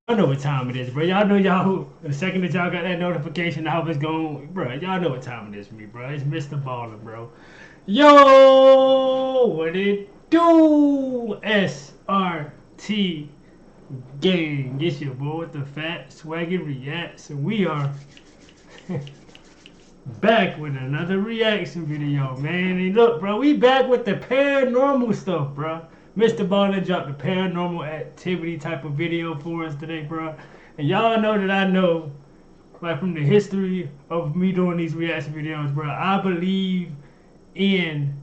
I know what time it is, bro. Y'all know y'all who, the second that y'all got that notification, I hope it's going, bro. Y'all know what time it is for me, bro. It's Mr. Ballen, bro. Yo, what it do? SRT gang. It's your boy with the fat SwaggyReacts, and we are back with another reaction video, man. And look, bro, we back with the paranormal stuff, bro. Mr. Ballen dropped the paranormal activity type of video for us today, bro. And y'all know that I know, like from the history of me doing these reaction videos, bro, I believe in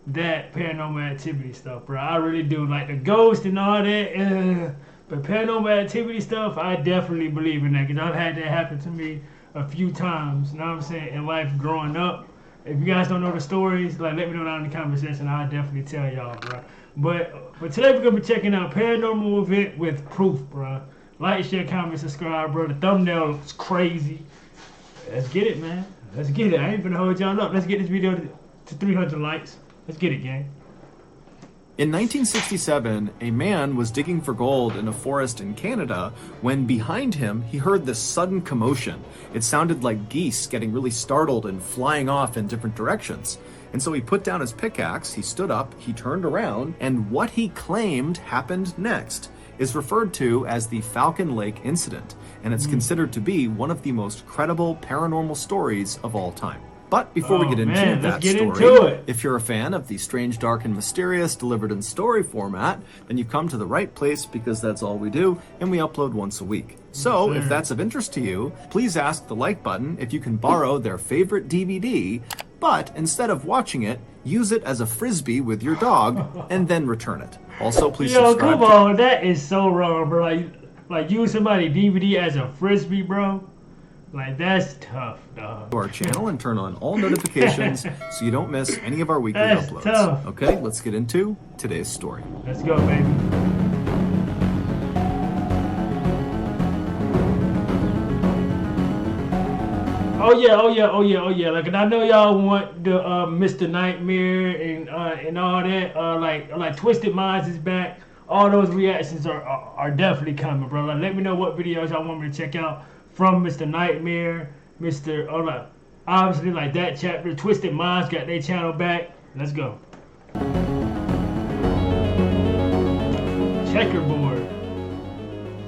that paranormal activity stuff, bro. I really do. Like the ghost and all that, but paranormal activity stuff, I definitely believe in that because I've had that happen to me a few times, you know what I'm saying, in life growing up. If you guys don't know the stories, like let me know down in the comment section. I'll definitely tell y'all, bro. But today we're gonna be checking out paranormal event with proof, bro. Like, share, comment, subscribe, bro. The thumbnail is crazy. Let's get it, man. Let's get it. I ain't gonna hold y'all up. Let's get this video to 300 likes. Let's get it, gang. In 1967, a man was digging for gold in a forest in Canada when behind him he heard this sudden commotion. It sounded like geese getting really startled and flying off in different directions. And so he put down his pickaxe, he stood up, he turned around, and what he claimed happened next is referred to as the Falcon Lake incident, and it's considered to be one of the most credible paranormal stories of all time. But before we get into that story, if you're a fan of the strange, dark, and mysterious delivered in story format, then you've come to the right place because that's all we do, and we upload once a week. So if that's of interest to you, please ask the like button if you can borrow their favorite DVD, but instead of watching it, use it as a frisbee with your dog and then return it. Also, please subscribe. Yo, come on, that is so wrong, bro. Like use somebody DVD as a frisbee, bro. Like, that's tough, dog. To our channel and turn on all notifications so you don't miss any of our weekly uploads. Tough. Okay, let's get into today's story. Let's go, baby. Oh yeah. Like, and I know y'all want the Mr. Nightmare and all that. Like Twisted Minds is back. All those reactions are definitely coming, bro. Like, let me know what videos y'all want me to check out from Mr. Nightmare, obviously, like that chapter. Twisted Minds got their channel back. Let's go. Checkerboard.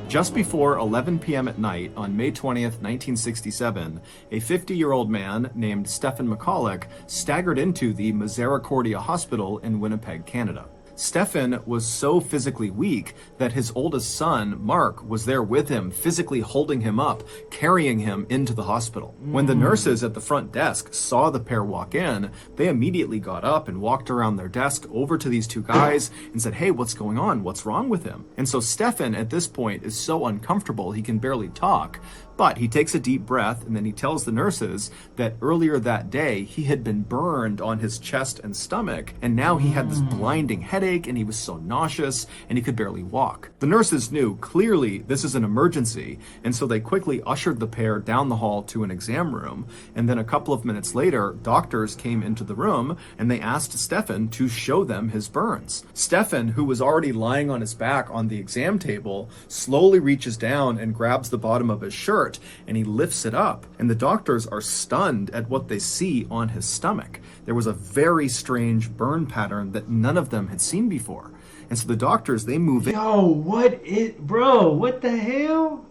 Just before 11 p.m. at night on May 20th, 1967, a 50-year-old man named Stefan McCulloch staggered into the Misericordia Hospital in Winnipeg, Canada. Stefan was so physically weak that his oldest son, Mark, was there with him, physically holding him up, carrying him into the hospital. When the nurses at the front desk saw the pair walk in, they immediately got up and walked around their desk over to these two guys and said, "Hey, what's going on? What's wrong with him?" And so Stefan at this point is so uncomfortable he can barely talk. But he takes a deep breath and then he tells the nurses that earlier that day he had been burned on his chest and stomach, and now he had this blinding headache and he was so nauseous and he could barely walk. The nurses knew clearly this is an emergency, and so they quickly ushered the pair down the hall to an exam room, and then a couple of minutes later doctors came into the room and they asked Stefan to show them his burns. Stefan, who was already lying on his back on the exam table, slowly reaches down and grabs the bottom of his shirt and he lifts it up, and the doctors are stunned at what they see on his stomach. There was a very strange burn pattern that none of them had seen before. And so the doctors, they move in. Yo, what the hell?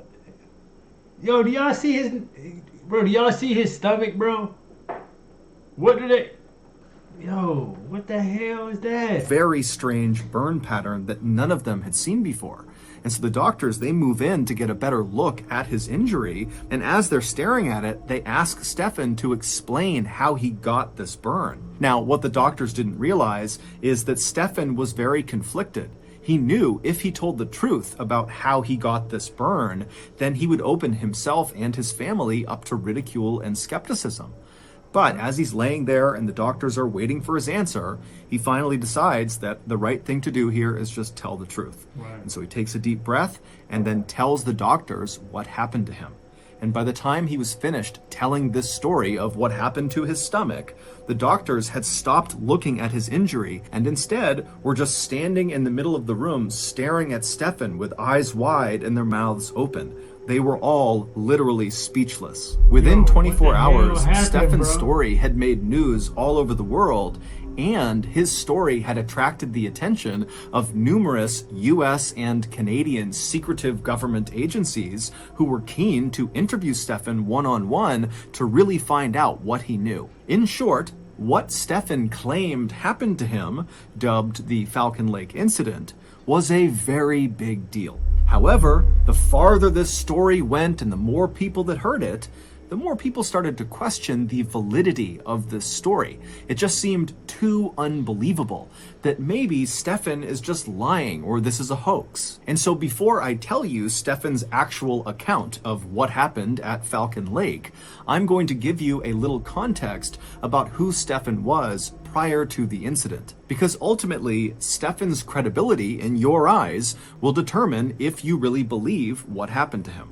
Yo, do y'all see his stomach, bro? What the hell is that? Very strange burn pattern that none of them had seen before. And so the doctors, they move in to get a better look at his injury, and as they're staring at it, they ask Stefan to explain how he got this burn. Now, what the doctors didn't realize is that Stefan was very conflicted. He knew if he told the truth about how he got this burn, then he would open himself and his family up to ridicule and skepticism. But as he's laying there and the doctors are waiting for his answer, he finally decides that the right thing to do here is just tell the truth. Right. And so he takes a deep breath and then tells the doctors what happened to him. And by the time he was finished telling this story of what happened to his stomach, the doctors had stopped looking at his injury and instead were just standing in the middle of the room staring at Stefan with eyes wide and their mouths open. They were all literally speechless. Within 24 hours, Stefan's story had made news all over the world, and his story had attracted the attention of numerous US and Canadian secretive government agencies who were keen to interview Stefan one-on-one to really find out what he knew. In short, what Stefan claimed happened to him, dubbed the Falcon Lake incident, was a very big deal. However, the farther this story went and the more people that heard it, the more people started to question the validity of this story. It just seemed too unbelievable that maybe Stefan is just lying or this is a hoax. And so before I tell you Stefan's actual account of what happened at Falcon Lake, I'm going to give you a little context about who Stefan was prior to the incident. Because ultimately, Stefan's credibility in your eyes will determine if you really believe what happened to him.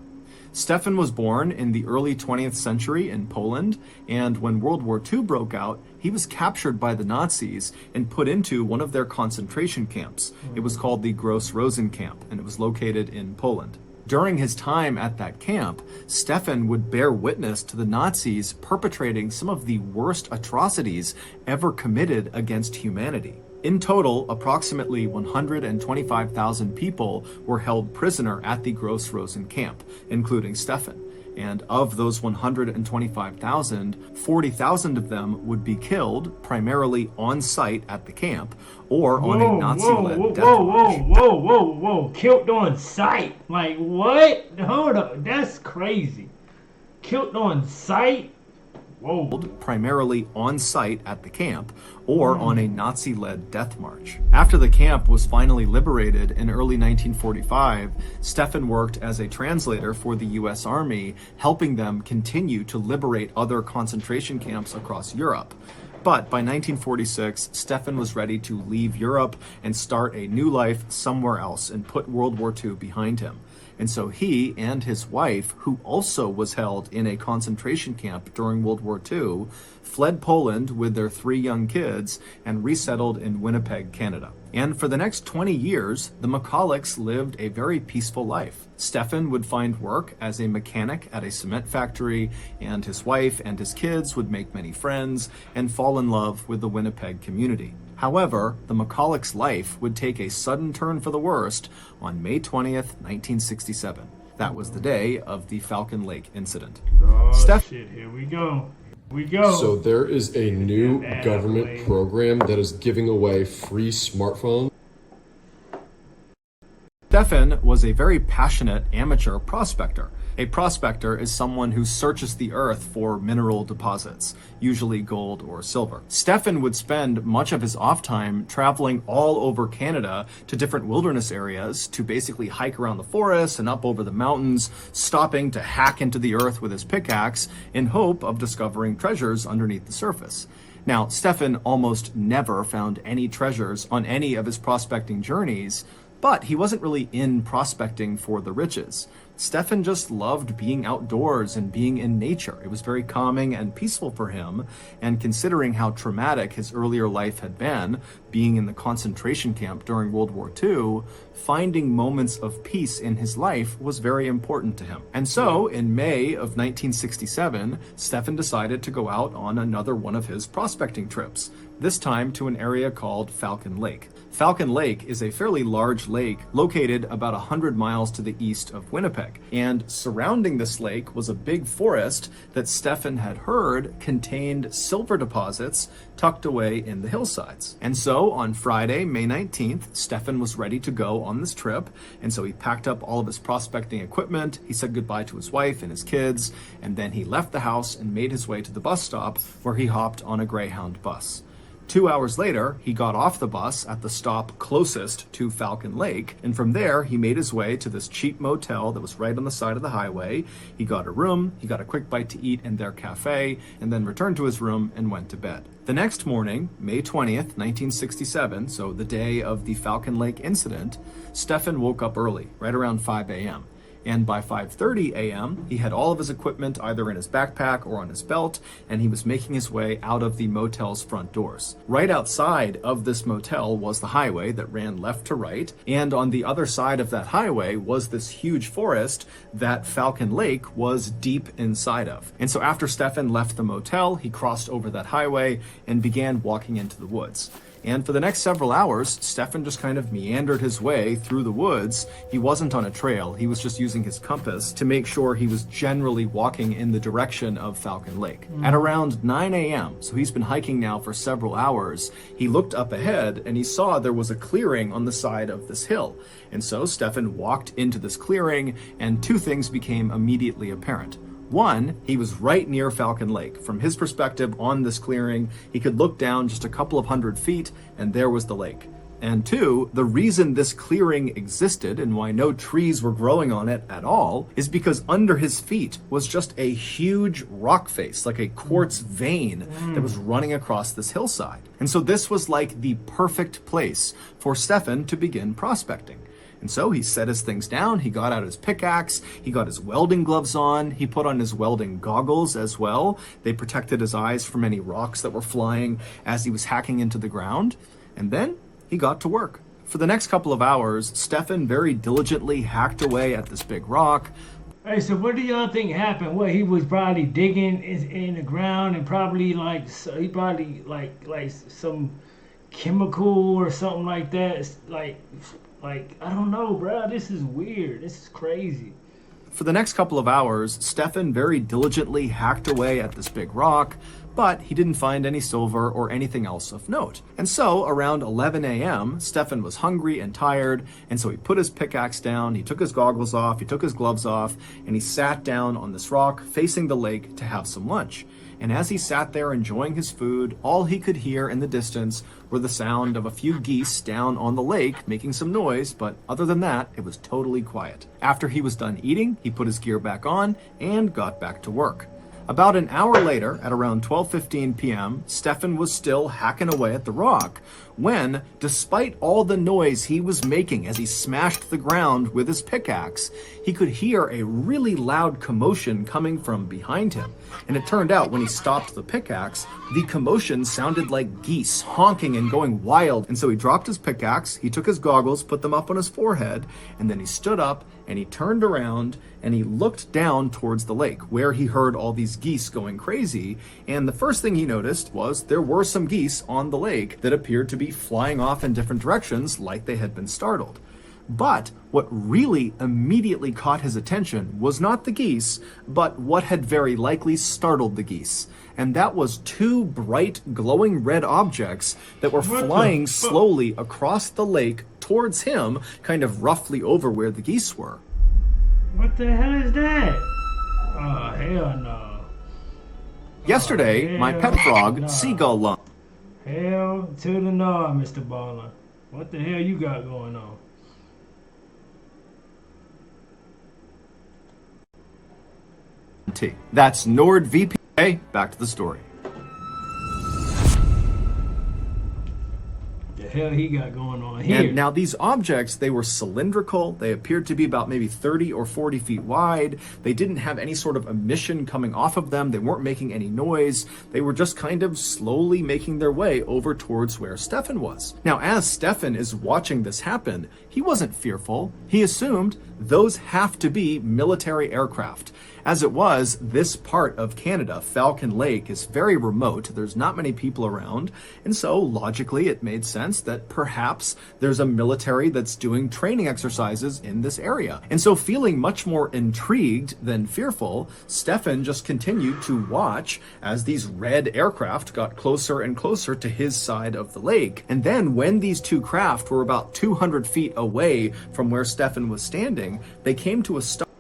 Stefan was born in the early 20th century in Poland, and when World War II broke out, he was captured by the Nazis and put into one of their concentration camps. It was called the Gross Rosen camp, and it was located in Poland. During his time at that camp, Stefan would bear witness to the Nazis perpetrating some of the worst atrocities ever committed against humanity. In total, approximately 125,000 people were held prisoner at the Gross Rosen camp, including Stefan. And of those 125,000, 40,000 of them would be killed primarily on site at the camp or on a Nazi-led death march. Whoa. Killed on site? Like what? Hold up. That's crazy. Killed on site? Whoa. Primarily on site at the camp or on a Nazi-led death march. After the camp was finally liberated in early 1945, Stefan worked as a translator for the US Army, helping them continue to liberate other concentration camps across Europe. But by 1946, Stefan was ready to leave Europe and start a new life somewhere else and put World War II behind him. And so he and his wife, who also was held in a concentration camp during World War II, fled Poland with their 3 young kids and resettled in Winnipeg, Canada. And for the next 20 years, the McCullochs lived a very peaceful life. Stefan would find work as a mechanic at a cement factory, and his wife and his kids would make many friends and fall in love with the Winnipeg community. However, the McCullochs' life would take a sudden turn for the worst on May 20th, 1967. That was the day of the Falcon Lake incident. Oh, shit, here we go. So there is a new government program that is giving away free smartphones. Stefan was a very passionate amateur prospector. A prospector is someone who searches the earth for mineral deposits, usually gold or silver. Stefan would spend much of his off time traveling all over Canada to different wilderness areas to basically hike around the forest and up over the mountains, stopping to hack into the earth with his pickaxe in hope of discovering treasures underneath the surface. Now, Stefan almost never found any treasures on any of his prospecting journeys, but he wasn't really in prospecting for the riches. Stefan just loved being outdoors and being in nature. It was very calming and peaceful for him, and considering how traumatic his earlier life had been, being in the concentration camp during World War II, finding moments of peace in his life was very important to him. And so, in May of 1967, Stefan decided to go out on another one of his prospecting trips, this time to an area called Falcon Lake. Falcon Lake is a fairly large lake located about 100 miles to the east of Winnipeg. And surrounding this lake was a big forest that Stefan had heard contained silver deposits tucked away in the hillsides. And so on Friday, May 19th, Stefan was ready to go on this trip. And so he packed up all of his prospecting equipment. He said goodbye to his wife and his kids. And then he left the house and made his way to the bus stop where he hopped on a Greyhound bus. 2 hours later, he got off the bus at the stop closest to Falcon Lake, and from there, he made his way to this cheap motel that was right on the side of the highway. He got a room, he got a quick bite to eat in their cafe, and then returned to his room and went to bed. The next morning, May 20th, 1967, so the day of the Falcon Lake incident, Stefan woke up early, right around 5 a.m. And by 5:30 a.m., he had all of his equipment either in his backpack or on his belt, and he was making his way out of the motel's front doors. Right outside of this motel was the highway that ran left to right, and on the other side of that highway was this huge forest that Falcon Lake was deep inside of. And so after Stefan left the motel, he crossed over that highway and began walking into the woods. And for the next several hours, Stefan just kind of meandered his way through the woods. He wasn't on a trail. He was just using his compass to make sure he was generally walking in the direction of Falcon Lake. At around 9 a.m., so he's been hiking now for several hours, he looked up ahead and he saw there was a clearing on the side of this hill. And so Stefan walked into this clearing, and two things became immediately apparent. One, he was right near Falcon Lake. From his perspective on this clearing, he could look down just a couple of 100 feet, and there was the lake. And two, the reason this clearing existed and why no trees were growing on it at all is because under his feet was just a huge rock face, like a quartz vein that was running across this hillside. And so this was like the perfect place for Stefan to begin prospecting. And so he set his things down, he got out his pickaxe, he got his welding gloves on, he put on his welding goggles as well. They protected his eyes from any rocks that were flying as he was hacking into the ground. And then he got to work. For the next couple of hours, Stefan very diligently hacked away at this big rock. Hey, so what do y'all think happened? What, he was probably digging in the ground and probably like some chemical or something like that, like, I don't know, bro. This is weird. This is crazy. For the next couple of hours, Stefan very diligently hacked away at this big rock, but he didn't find any silver or anything else of note. And so, around 11 a.m., Stefan was hungry and tired, and so he put his pickaxe down, he took his goggles off, he took his gloves off, and he sat down on this rock facing the lake to have some lunch. And as he sat there enjoying his food, all he could hear in the distance were the sound of a few geese down on the lake making some noise, but other than that, it was totally quiet. After he was done eating, he put his gear back on and got back to work. About an hour later, at around 12:15 p.m., Stefan was still hacking away at the rock when, despite all the noise he was making as he smashed the ground with his pickaxe, he could hear a really loud commotion coming from behind him. And it turned out when he stopped the pickaxe, the commotion sounded like geese honking and going wild. And so he dropped his pickaxe, he took his goggles, put them up on his forehead, and then he stood up and he turned around and he looked down towards the lake where he heard all these geese going crazy. And the first thing he noticed was there were some geese on the lake that appeared to be flying off in different directions like they had been startled. But what really immediately caught his attention was not the geese, but what had very likely startled the geese. And that was two bright, glowing red objects that were flying slowly across the lake towards him, kind of roughly over where the geese were. What the hell is that? Oh, hell no. Yesterday, my pet frog, Seagull Lung. Hell to the no, Mr. Ballen. What the hell you got going on? That's NordVPN. Back to the story. The hell he got going on here? And now these objects, they were cylindrical. They appeared to be about maybe 30 or 40 feet wide. They didn't have any sort of emission coming off of them. They weren't making any noise. They were just kind of slowly making their way over towards where Stefan was. Now, as Stefan is watching this happen, he wasn't fearful. He assumed those have to be military aircraft. As it was, this part of Canada, Falcon Lake, is very remote. There's not many people around. And so, logically, it made sense that perhaps there's a military that's doing training exercises in this area. And so, feeling much more intrigued than fearful, Stefan just continued to watch as these red aircraft got closer and closer to his side of the lake. And then, when these two craft were about 200 feet away from where Stefan was standing, they came to a stop.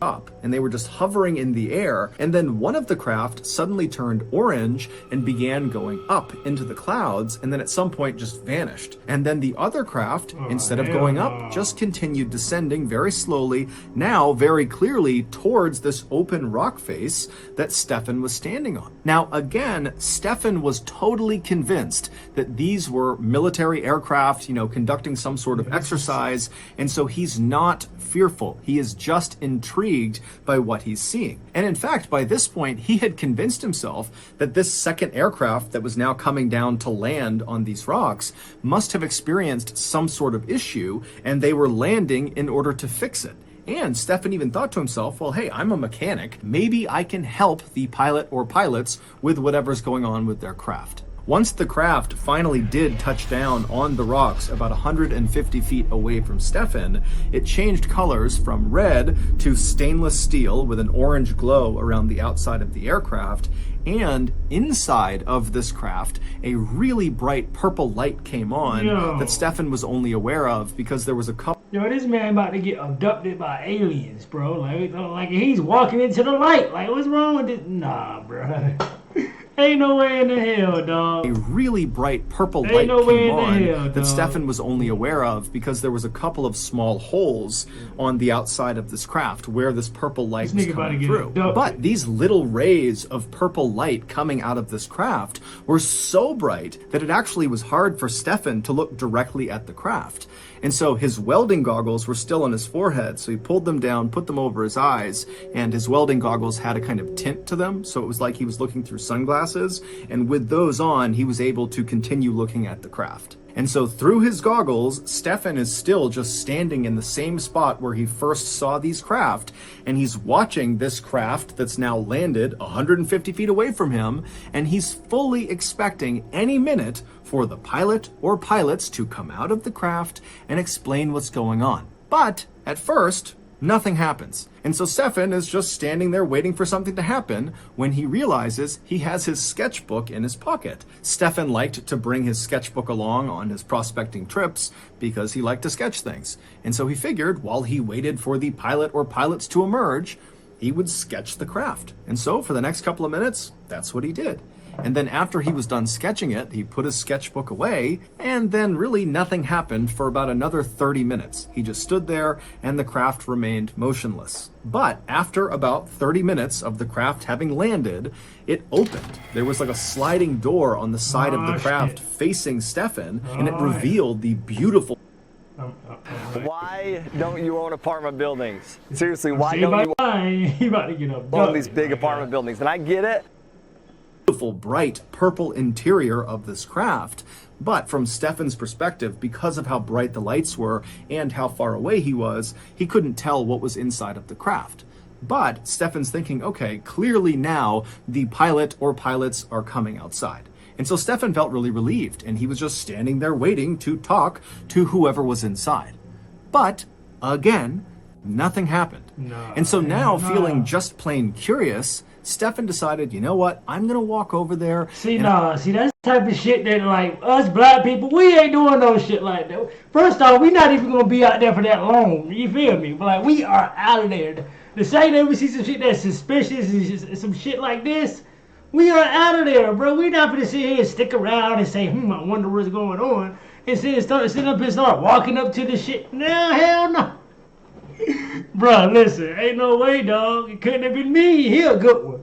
up, and they were just hovering in the air, and then one of the craft suddenly turned orange and began going up into the clouds, and then at some point just vanished. And then the other craft, instead of going up, just continued descending very slowly, now very clearly towards this open rock face that Stefan was standing on. Now again, Stefan was totally convinced that these were military aircraft, conducting some sort of exercise, and so he's not fearful. He is just intrigued by what he's seeing. And in fact, by this point, he had convinced himself that this second aircraft that was now coming down to land on these rocks must have experienced some sort of issue, and they were landing in order to fix it. And Stefan even thought to himself, well, hey, I'm a mechanic. Maybe I can help the pilot or pilots with whatever's going on with their craft. Once the craft finally did touch down on the rocks about 150 feet away from Stefan, it changed colors from red to stainless steel with an orange glow around the outside of the aircraft, and inside of this craft, a really bright purple light came on that Stefan was only aware of because there was a couple. Yo, this man about to get abducted by aliens, bro. Like he's walking into the light. Like, what's wrong with this? Nah, bro. Ain't no way in the hell, dog. A really bright purple light came on that Stefan was only aware of because there was a couple of small holes on the outside of this craft where this purple light was coming through. But these little rays of purple light coming out of this craft were so bright that it actually was hard for Stefan to look directly at the craft. And so his welding goggles were still on his forehead, so he pulled them down, put them over his eyes, and his welding goggles had a kind of tint to them, so it was like he was looking through sunglasses, and with those on, he was able to continue looking at the craft. And so through his goggles, Stefan is still just standing in the same spot where he first saw these craft, and he's watching this craft that's now landed 150 feet away from him, and he's fully expecting any minute for the pilot or pilots to come out of the craft and explain what's going on. But at first, nothing happens. And so Stefan is just standing there waiting for something to happen when he realizes he has his sketchbook in his pocket. Stefan liked to bring his sketchbook along on his prospecting trips because he liked to sketch things. And so he figured while he waited for the pilot or pilots to emerge, he would sketch the craft. And so for the next couple of minutes, that's what he did. And then after he was done sketching it, he put his sketchbook away, and then really nothing happened for about another 30 minutes. He just stood there, and the craft remained motionless. But after about 30 minutes of the craft having landed, it opened. There was like a sliding door on the side of the craft facing Stefan, and it revealed the beautiful. Why don't you own apartment buildings? Seriously, why don't you own these big apartment buildings? And I get it. Beautiful, bright purple interior of this craft, but from Stefan's perspective, because of how bright the lights were and how far away he was, he couldn't tell what was inside of the craft. But Stefan's thinking, okay, clearly now the pilot or pilots are coming outside. And so Stefan felt really relieved, and he was just standing there waiting to talk to whoever was inside. But again, nothing happened. And so now, feeling just plain curious, Stefan decided, you know what, I'm gonna walk over there. See, that's the type of shit that, like, us black people, we ain't doing no shit like that. First off, we not even gonna be out there for that long, you feel me? But, like, we are out of there. The same day we see some shit that's suspicious and some shit like this, we are out of there, bro. We not gonna sit here and stick around and say, I wonder what's going on. And sit up and start walking up to the shit. No, hell no. Bro, listen, ain't no way, dog. It couldn't have been me. He a good one.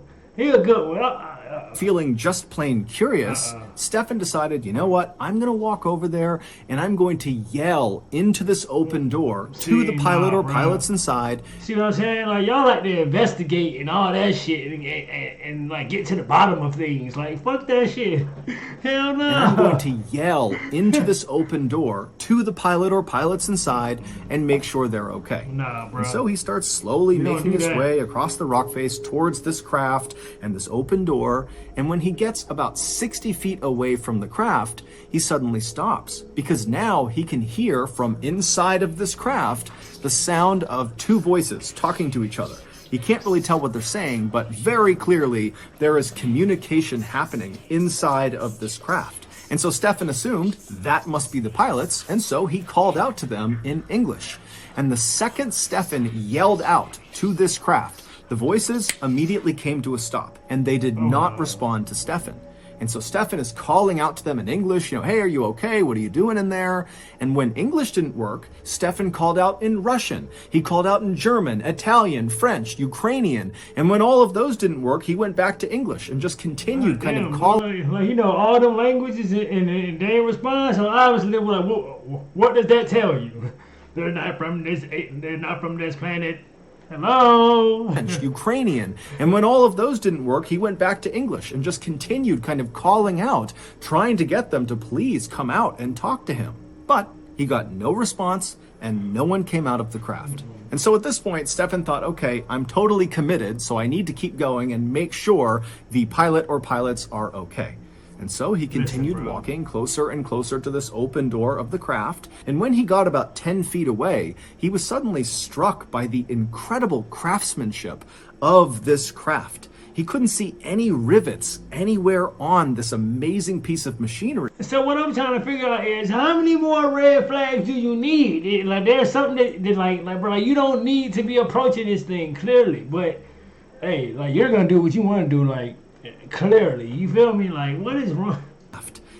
Feeling just plain curious, Stefan decided, you know what, I'm going to walk over there and I'm going to yell into this open door to the pilot or pilots inside. See what I'm saying? Like, y'all like to investigate and all that shit and like get to the bottom of things. Like, fuck that shit. Hell no. And I'm going to yell into this open door to the pilot or pilots inside and make sure they're okay. Nah, bro. And so he starts slowly making his way across the rock face towards this craft and this open door. And when he gets about 60 feet away from the craft, he suddenly stops because now he can hear from inside of this craft the sound of two voices talking to each other. He can't really tell what they're saying, but very clearly there is communication happening inside of this craft. And so Stefan assumed that must be the pilots, and so he called out to them in English. And the second Stefan yelled out to this craft, the voices immediately came to a stop, and they did not respond to Stefan. And so Stefan is calling out to them in English, hey, are you okay? What are you doing in there? And when English didn't work, Stefan called out in Russian. He called out in German, Italian, French, Ukrainian. And when all of those didn't work, he went back to English and just continued kind of calling. Like, all them languages and they didn't respond. So obviously they were like, what does that tell you? They're not from this planet. Hello. French, Ukrainian. And when all of those didn't work, he went back to English and just continued kind of calling out, trying to get them to please come out and talk to him. But he got no response and no one came out of the craft. And so at this point, Stefan thought, okay, I'm totally committed, so I need to keep going and make sure the pilot or pilots are okay. And so he continued walking closer and closer to this open door of the craft. And when he got about 10 feet away, he was suddenly struck by the incredible craftsmanship of this craft. He couldn't see any rivets anywhere on this amazing piece of machinery. So what I'm trying to figure out is how many more red flags do you need? Like there's something that like bro, you don't need to be approaching this thing clearly, but hey, like you're gonna do what you want to do, like clearly. You feel me? Like what is wrong?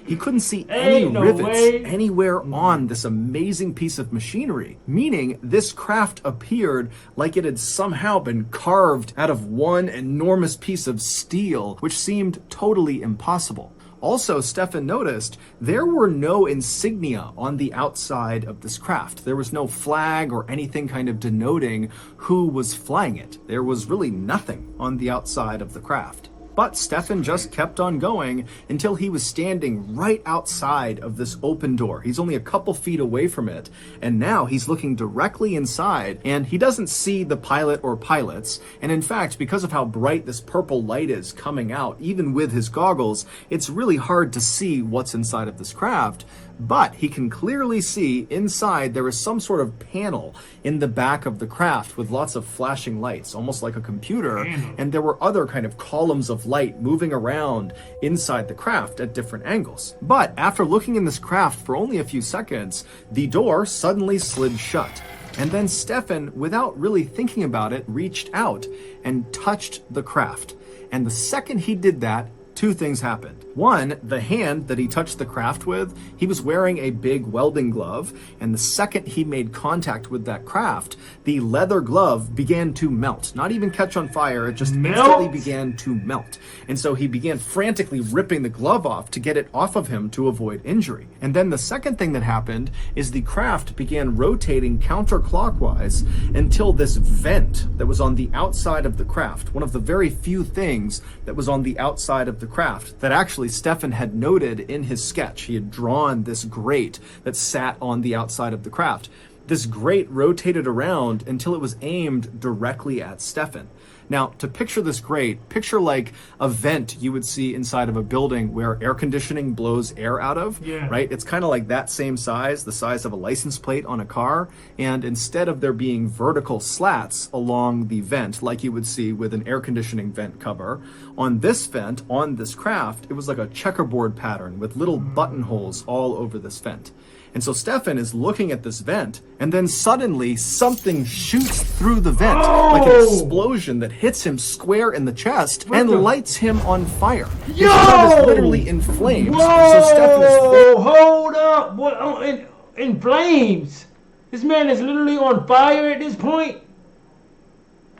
He couldn't see any rivets anywhere on this amazing piece of machinery, meaning this craft appeared like it had somehow been carved out of one enormous piece of steel, which seemed totally impossible. Also, Stefan noticed there were no insignia on the outside of this craft. There was no flag or anything kind of denoting who was flying it. There was really nothing on the outside of the craft. But Stefan just kept on going until he was standing right outside of this open door. He's only a couple feet away from it, and now he's looking directly inside, and he doesn't see the pilot or pilots. And in fact, because of how bright this purple light is coming out, even with his goggles, it's really hard to see what's inside of this craft. But he can clearly see inside there is some sort of panel in the back of the craft with lots of flashing lights, almost like a computer. And there were other kind of columns of light moving around inside the craft at different angles. But after looking in this craft for only a few seconds, the door suddenly slid shut. And then Stefan, without really thinking about it, reached out and touched the craft. And the second he did that, two things happened. One, the hand that he touched the craft with, he was wearing a big welding glove, and the second he made contact with that craft, the leather glove began to melt. Not even catch on fire, it just instantly began to melt. And so he began frantically ripping the glove off to get it off of him to avoid injury. And then the second thing that happened is the craft began rotating counterclockwise until this vent that was on the outside of the craft, one of the very few things that was on the outside of the craft that actually Stefan had noted in his sketch. He had drawn this grate that sat on the outside of the craft. This grate rotated around until it was aimed directly at Stefan. Now, to picture this grate, picture like a vent you would see inside of a building where air conditioning blows air out of, right? It's kind of like that same size, the size of a license plate on a car. And instead of there being vertical slats along the vent, like you would see with an air conditioning vent cover, on this vent, on this craft, it was like a checkerboard pattern with little buttonholes all over this vent. And so Stefan is looking at this vent, and then suddenly something shoots through the vent, like an explosion that hits him square in the chest and lights him on fire. His shirt is literally in flames. So Stefan is hold up! What? Oh, in flames? This man is literally on fire at this point?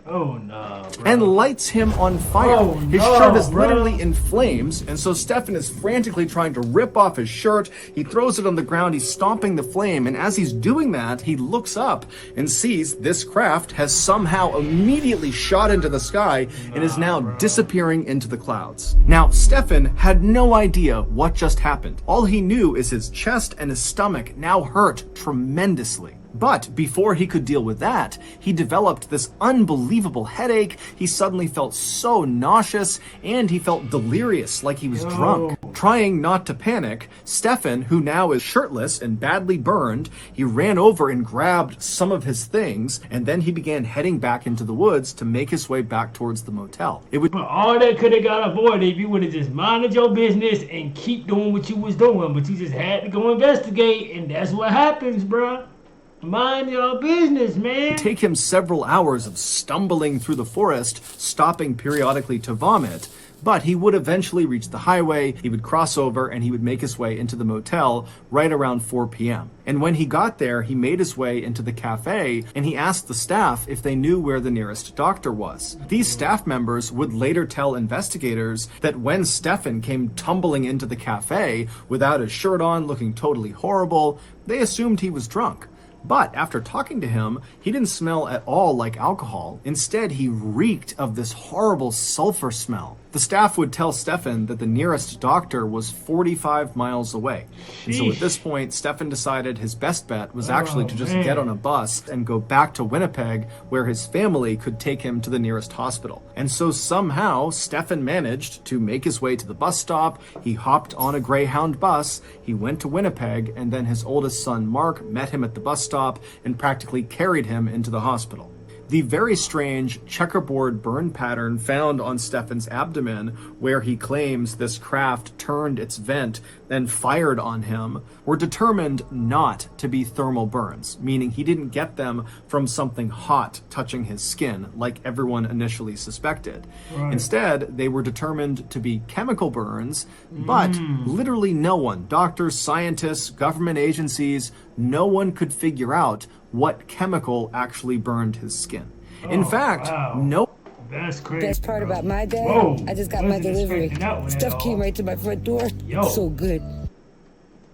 Oh no, bro. And lights him on fire. Oh, his shirt is literally in flames, and so Stefan is frantically trying to rip off his shirt. He throws it on the ground, he's stomping the flame, and as he's doing that, he looks up and sees this craft has somehow immediately shot into the sky and is now disappearing into the clouds. Now, Stefan had no idea what just happened. All he knew is his chest and his stomach now hurt tremendously. But before he could deal with that, he developed this unbelievable headache. He suddenly felt so nauseous, and he felt delirious, like he was drunk. Trying not to panic, Stefan, who now is shirtless and badly burned, he ran over and grabbed some of his things, and then he began heading back into the woods to make his way back towards the motel. But all that could have got avoided if you would have just minded your business and keep doing what you was doing. But you just had to go investigate, and that's what happens, bruh. Mind your business, man. It would take him several hours of stumbling through the forest, stopping periodically to vomit. But he would eventually reach the highway, he would cross over, and he would make his way into the motel right around 4 p.m. And when he got there, he made his way into the cafe, and he asked the staff if they knew where the nearest doctor was. These staff members would later tell investigators that when Stefan came tumbling into the cafe without his shirt on, looking totally horrible, they assumed he was drunk. But after talking to him, he didn't smell at all like alcohol. Instead, he reeked of this horrible sulfur smell. The staff would tell Stefan that the nearest doctor was 45 miles away. And so at this point, Stefan decided his best bet was actually to just get on a bus and go back to Winnipeg, where his family could take him to the nearest hospital. And so somehow, Stefan managed to make his way to the bus stop. He hopped on a Greyhound bus, he went to Winnipeg, and then his oldest son, Mark, met him at the bus stop and practically carried him into the hospital. The very strange checkerboard burn pattern found on Stefan's abdomen, where he claims this craft turned its vent and fired on him, were determined not to be thermal burns, meaning he didn't get them from something hot touching his skin, like everyone initially suspected. Right. Instead, they were determined to be chemical burns, but literally no one, doctors, scientists, government agencies, no one could figure out what chemical actually burned his skin. In fact, no. That's crazy. Best part about my day, I just got my delivery. Stuff came right to my front door. So good.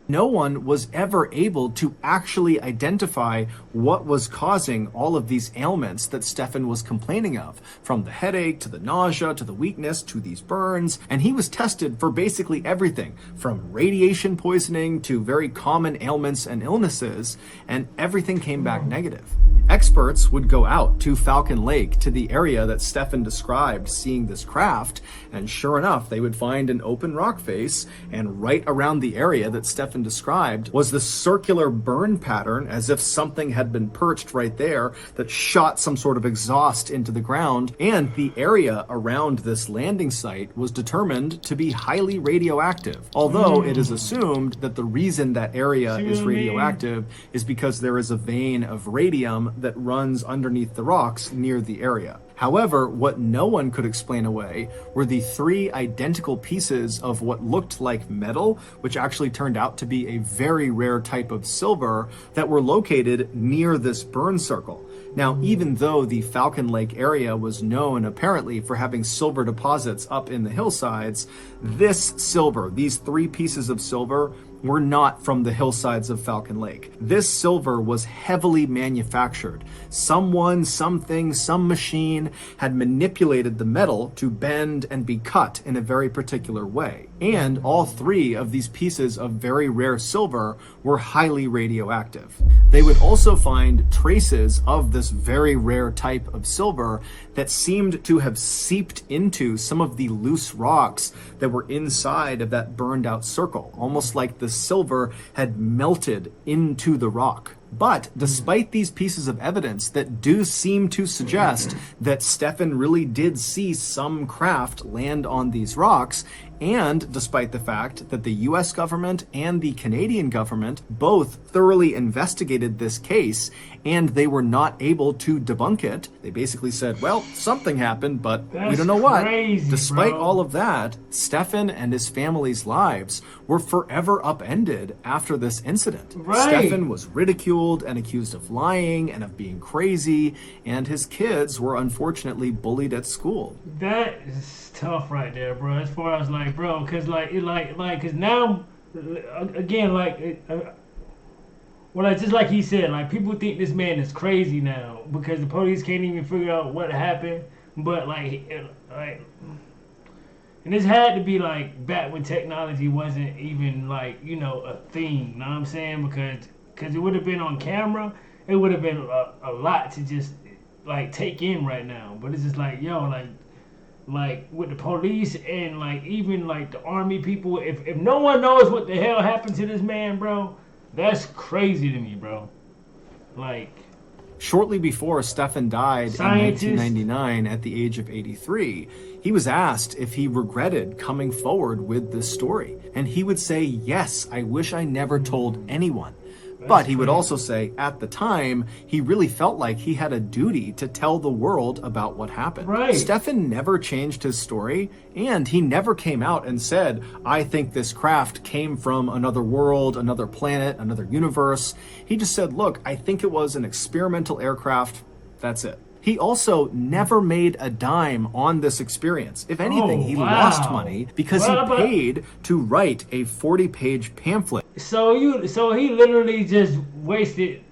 No one was ever able to actually identify what was causing all of these ailments that Stefan was complaining of, from the headache to the nausea to the weakness to these burns. And he was tested for basically everything, from radiation poisoning to very common ailments and illnesses, and everything came back negative. Experts would go out to Falcon Lake, to the area that Stefan described seeing this craft, and sure enough, they would find an open rock face, and right around the area that Stefan described was the circular burn pattern, as if something had been perched right there that shot some sort of exhaust into the ground, and the area around this landing site was determined to be highly radioactive, although it is assumed that the reason that area is radioactive is because there is a vein of radium that runs underneath the rocks near the area. However, what no one could explain away were the 3 identical pieces of what looked like metal, which actually turned out to be a very rare type of silver, that were located near this burn circle. Now, even though the Falcon Lake area was known apparently for having silver deposits up in the hillsides, this silver, these 3 pieces of silver, were not from the hillsides of Falcon Lake. This silver was heavily manufactured. Someone, something, some machine had manipulated the metal to bend and be cut in a very particular way. And all 3 of these pieces of very rare silver were highly radioactive. They would also find traces of this very rare type of silver that seemed to have seeped into some of the loose rocks that were inside of that burned out circle, almost like the silver had melted into the rock. But despite these pieces of evidence that do seem to suggest that Stefan really did see some craft land on these rocks, and despite the fact that the US government and the Canadian government both thoroughly investigated this case and they were not able to debunk it, they basically said, well, something happened, but we don't know what. Despite all of that, Stefan and his family's lives were forever upended after this incident. Stefan was ridiculed and accused of lying and of being crazy, and his kids were unfortunately bullied at school. That is tough right there, bro. As far as like, bro, cause cause now, again, just like he said, like people think this man is crazy now because the police can't even figure out what happened. But and this had to be like back when technology wasn't even like, a thing. You know what I'm saying? Because it would have been on camera, it would have been a lot to just like take in right now. But it's just like, yo, like with the police and like even like the army people, if no one knows what the hell happened to this man, bro, that's crazy to me, bro. Like, shortly before Stefan died in 1999 at the age of 83, he was asked if he regretted coming forward with this story. And he would say, yes, I wish I never told anyone. But he would also say, at the time, he really felt like he had a duty to tell the world about what happened. Right. Stefan never changed his story, and he never came out and said, I think this craft came from another world, another planet, another universe. He just said, look, I think it was an experimental aircraft. That's it. He also never made a dime on this experience. If anything, he lost money because he paid to write a 40-page pamphlet. So he literally just wasted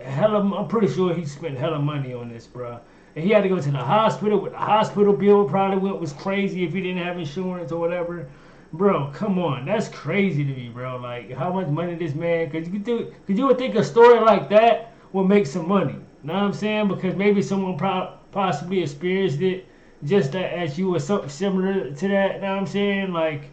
hella. I'm pretty sure he spent hella money on this, bro. And he had to go to the hospital. With the hospital bill probably was crazy if he didn't have insurance or whatever. Bro, come on, that's crazy to me, bro. Like, how much money this man? Cause you would think a story like that would make some money. Know what I'm saying? Because maybe someone possibly experienced it just as you or something similar to that. Know what I'm saying? Like,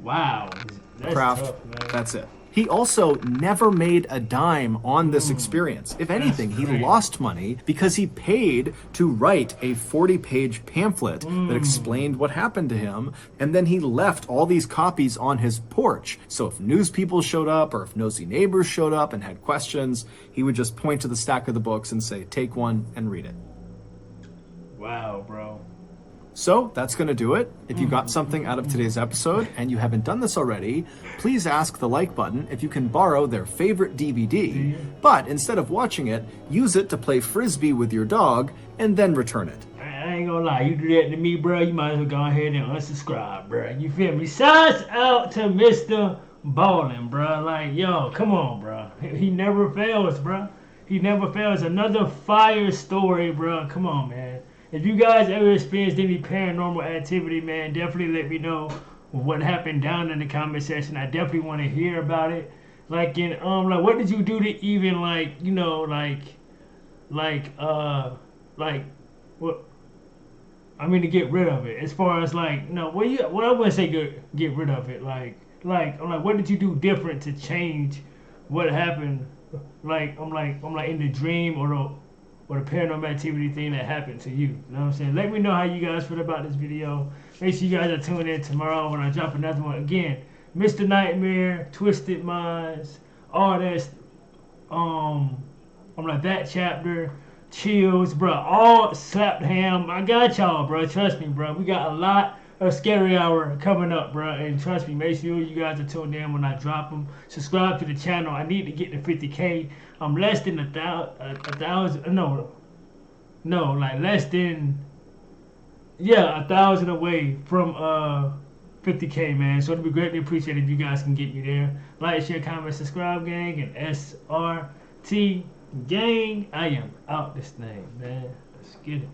wow. That's tough, man. That's it. He also never made a dime on this experience. If anything, he lost money because he paid to write a 40-page pamphlet that explained what happened to him, and then he left all these copies on his porch. So if news people showed up or if nosy neighbors showed up and had questions, he would just point to the stack of the books and say, take one and read it. Wow, bro. So that's going to do it. If you got something out of today's episode and you haven't done this already, please ask the like button if you can borrow their favorite DVD, but instead of watching it, use it to play Frisbee with your dog and then return it. I ain't gonna lie, you do that to me, bro, you might as well go ahead and unsubscribe, bro. You feel me? Shouts out to Mr. Ballen, bro. Like, yo, come on, bro. He never fails, bro. He never fails. Another fire story, bro. Come on, man. If you guys ever experienced any paranormal activity, man, definitely let me know what happened down in the comment section. I definitely want to hear about it. Like, like, what did you do to even, like, you know, what? I mean, to get rid of it. As far as like, no, well, I wouldn't say get rid of it. Like, I'm like, what did you do different to change what happened? Like, I'm like in the dream or the paranormal activity thing that happened to you. You know what I'm saying? Let me know how you guys feel about this video. Make sure you guys are tuning in tomorrow when I drop another one. Again, Mr. Nightmare, Twisted Minds, all that. I'm like that chapter, chills, bro. All slapped ham. I got y'all, bro. Trust me, bro. We got a lot of Scary Hour coming up, bro. And trust me, make sure you guys are tuned in when I drop them. Subscribe to the channel. I need to get to 50K. I'm less than a thousand. No, like less than, 1,000 away from 50K, man. So it'd be greatly appreciated if you guys can get me there. Like, share, comment, subscribe, gang, and SRT gang. I am out this thing, man. Let's get it.